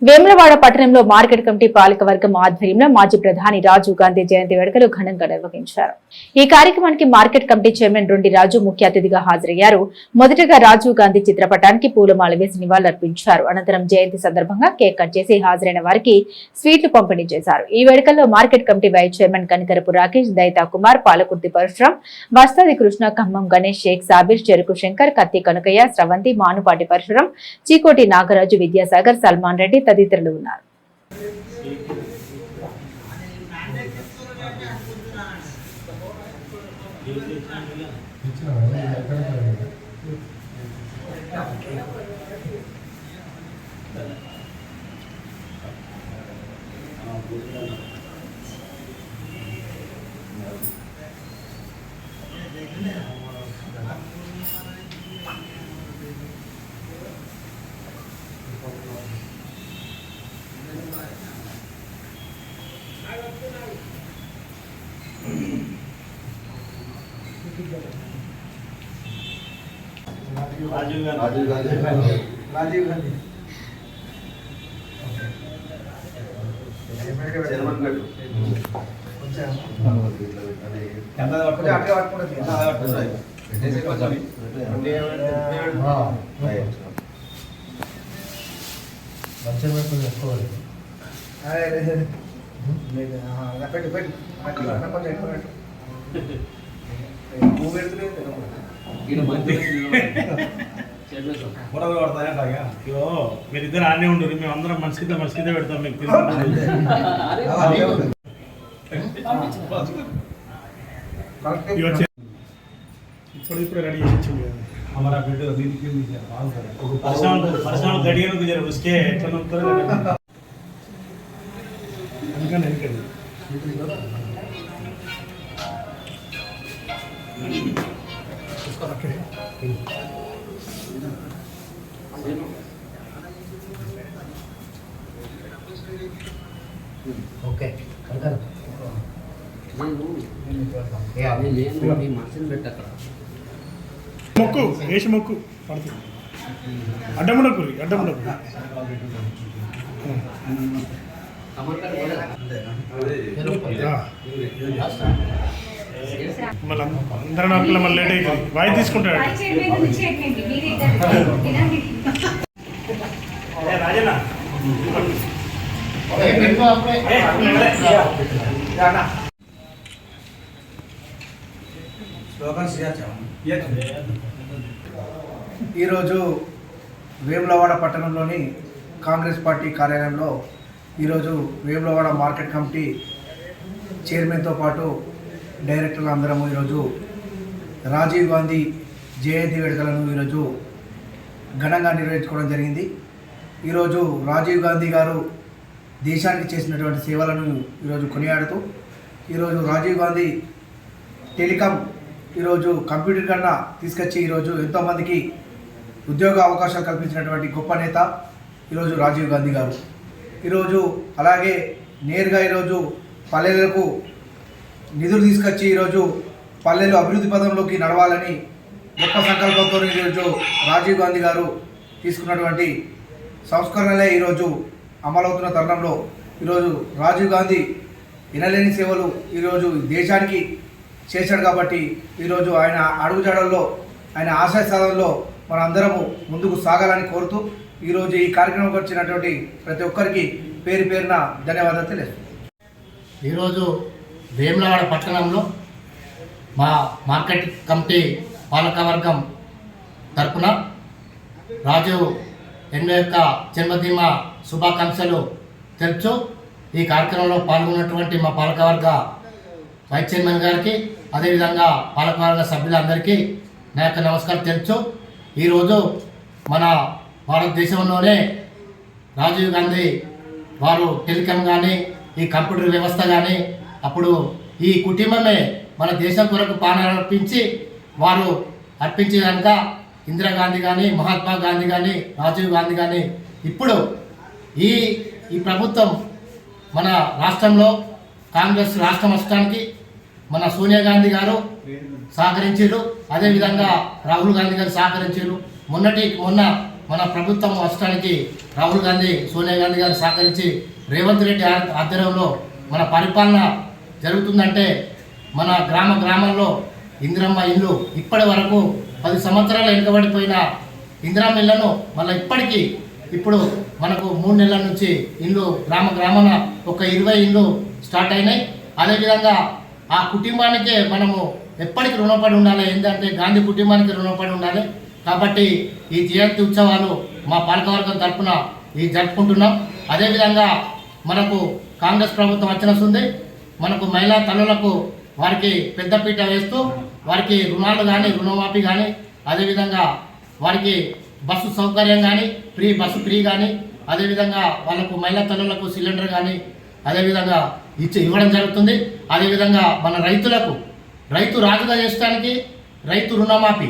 వేములవాడ పట్టణంలో market committee పాలక వర్గం ఆధ్వర్యంలో మాజీ ప్రధాని రాజీవ్ గాంధీ జయంతి వేడుకలు ఘనంగా నిర్వహించారు. ఈ కార్యక్రమానికి మార్కెట్ కమిటీ చైర్మన్ రొండి రాజు ముఖ్య అతిథిగా హాజరయ్యారు. మొదటగా రాజీవ్ గాంధీ చిత్రపటానికి పూలమాల వేసి నివాళులర్పించారు. అనంతరం జయంతి సందర్భంగా కేక్ కట్ చేసి హాజరైన వారికి స్వీట్లు పంపిణీ చేశారు. ఈ వేడుకల్లో market committee vice chairman Kanikarapu Rakesh, Daitha Kumar, Palakurthi Parashuram, Vastadi Krishna, Khammam Ganesh, Sheikh Sabir, చెరుకు శంకర్, కత్తి కనకయ్య, స్రవంతి, మానుపాటి పరశురాం, చీకోటి నాగరాజు, విద్యాసాగర్, సల్మాన్ రెడ్డి తదితరులు ఉన్నారు. राजीव गांधी మీరిద్దరు ఆనే ఉండరు. మేము అందరం మనిషికితే పెడతాం. మీకు ఇప్పుడు రెడీ చేసి వచ్చింది కదా हमारा बेटे दीदी के लिए बाल करे पर्सनल गड़ियों को जरा उसके एटन उत्तर अनका नहीं कर उसका रखे ओके अंकल ये अभी ले अभी मशीन बैठा कर మొక్కు వేసి మొక్కు పడుతుంది. అడ్డమునకు మళ్ళీ అందరం అక్కడ మళ్ళీ లేట్ అవుతుంది. వాయి తీసుకుంటాడు రాజన్న. ఈరోజు వేములవాడ పట్టణంలోని కాంగ్రెస్ పార్టీ కార్యాలయంలో ఈరోజు వేములవాడ మార్కెట్ కమిటీ చైర్మన్తో పాటు డైరెక్టర్లు అందరము ఈరోజు రాజీవ్ గాంధీ జయంతి వేడుకలను ఈరోజు ఘనంగా నిర్వహించుకోవడం జరిగింది. ఈరోజు రాజీవ్ గాంధీ గారు దేశానికి చేసినటువంటి సేవలను ఈరోజు కొనియాడుతూ ఈరోజు రాజీవ్ గాంధీ టెలికాం ఈరోజు కంప్యూటర్ కన్నా తీసుకొచ్చి ఈరోజు ఎంతోమందికి ఉద్యోగ అవకాశాలు కల్పించినటువంటి గొప్ప నేత ఈరోజు రాజీవ్ గాంధీ గారు. ఈరోజు అలాగే నేరుగా ఈరోజు పల్లెలకు నిధులు తీసుకొచ్చి ఈరోజు పల్లెలు అభివృద్ధి పదంలోకి నడవాలని గొప్ప సంకల్పంతో ఈరోజు రాజీవ్ గాంధీ గారు తీసుకున్నటువంటి సంస్కరణలే ఈరోజు అమలవుతున్న తరుణంలో ఈరోజు రాజీవ్ గాంధీ ఎనలేని సేవలు ఈరోజు దేశానికి చేశాడు. కాబట్టి ఈరోజు ఆయన అడుగుజాడల్లో ఆయన ఆశయ సాధనలో మనందరము ముందుకు సాగాలని కోరుతూ ఈరోజు ఈ కార్యక్రమంకి వచ్చినటువంటి ప్రతి ఒక్కరికి పేరు పేరున ధన్యవాదాలు తెలియజేస్తాను. ఈరోజు వేములవాడ పట్టణంలో మా మార్కెట్ కమిటీ పాలకవర్గం తరపున రాజీవ్ 81వ జన్మదిన శుభాకాంక్షలు తెలుపుతూ ఈ కార్యక్రమంలో పాల్గొన్నటువంటి మా పాలకవర్గ వైస్ చైర్మన్ గారికి అదేవిధంగా పాలకవర్గ సభ్యులందరికీ నా యొక్క నమస్కారం తెలుపుతూ ఈరోజు మన భారతదేశంలోనే రాజీవ్ గాంధీ వారు టెలికాం కానీ ఈ కంప్యూటర్ వ్యవస్థ కానీ అప్పుడు ఈ కుటుంబమే మన దేశం కొరకు ప్రాణాలు అర్పించి వారు అర్పించే కనుక ఇందిరాగాంధీ కానీ మహాత్మా గాంధీ కానీ రాజీవ్ గాంధీ కానీ ఇప్పుడు ఈ ప్రభుత్వం మన రాష్ట్రంలో కాంగ్రెస్ రాష్ట్రం వచ్చడానికి మన సోనియా గాంధీ గారు సహకరించారు, అదేవిధంగా రాహుల్ గాంధీ గారు సహకరించారు. మొన్న మన ప్రభుత్వం వస్తానికి రాహుల్ గాంధీ సోనియా గాంధీ గారు సహకరించి రేవంత్ రెడ్డి ఆధ్వర్యంలో మన పరిపాలన జరుగుతుందంటే మన గ్రామాల్లో ఇందిరమ్మ ఇల్లు ఇప్పటి వరకు 10 సంవత్సరాలు వెనుకబడిపోయిన ఇందిరమ్మ ఇళ్లను మళ్ళీ ఇప్పుడు మనకు 3 నెలల నుంచి ఇల్లు గ్రామాన ఒక 20 ఇల్లు స్టార్ట్ అయినాయి. అదేవిధంగా ఆ కుటుంబానికే మనము ఎప్పటికీ రుణపడి ఉండాలి. ఏంటంటే గాంధీ కుటుంబానికి రుణపడి ఉండాలి. కాబట్టి ఈ జయంతి ఉత్సవాలు మా పాలకవర్గం తరఫున జరుపుకుంటున్నాం. అదేవిధంగా మనకు కాంగ్రెస్ ప్రభుత్వం వచ్చినస్తుంది. మనకు మహిళా తల్లులకు వారికి పెద్దపీట వేస్తూ వారికి రుణాలు కానీ రుణమాఫీ కానీ అదేవిధంగా వారికి బస్సు సౌకర్యం కానీ బస్సు ఫ్రీ కానీ అదేవిధంగా వాళ్ళకు మహిళా తల్లులకు సిలిండర్ కానీ అదేవిధంగా ఇవ్వడం జరుగుతుంది. అదేవిధంగా మన రైతు రాజుగా చేయడానికి రైతు రుణమాఫీ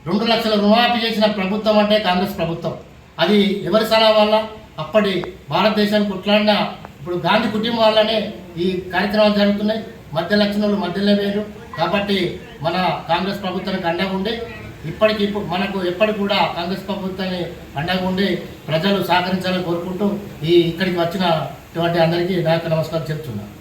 2 లక్షల రుణమాఫీ చేసిన ప్రభుత్వం అంటే కాంగ్రెస్ ప్రభుత్వం. అది ఎవరి సలహా వల్ల అప్పటి భారతదేశానికి కొట్లాడిన ఇప్పుడు గాంధీ కుటుంబం వల్లనే ఈ కార్యక్రమాలు జరుగుతున్నాయి. మధ్య లక్షణాలు మధ్యలో వేరు. కాబట్టి మన కాంగ్రెస్ ప్రభుత్వానికి అండగా ఉండి మనకు ఎప్పటికి కూడా కాంగ్రెస్ ప్రభుత్వాన్ని అండగా ఉండి ప్రజలు సహకరించాలని కోరుకుంటూ ఇక్కడికి వచ్చినటువంటి అందరికీ నా యొక్క నమస్కారం చెప్తున్నాను.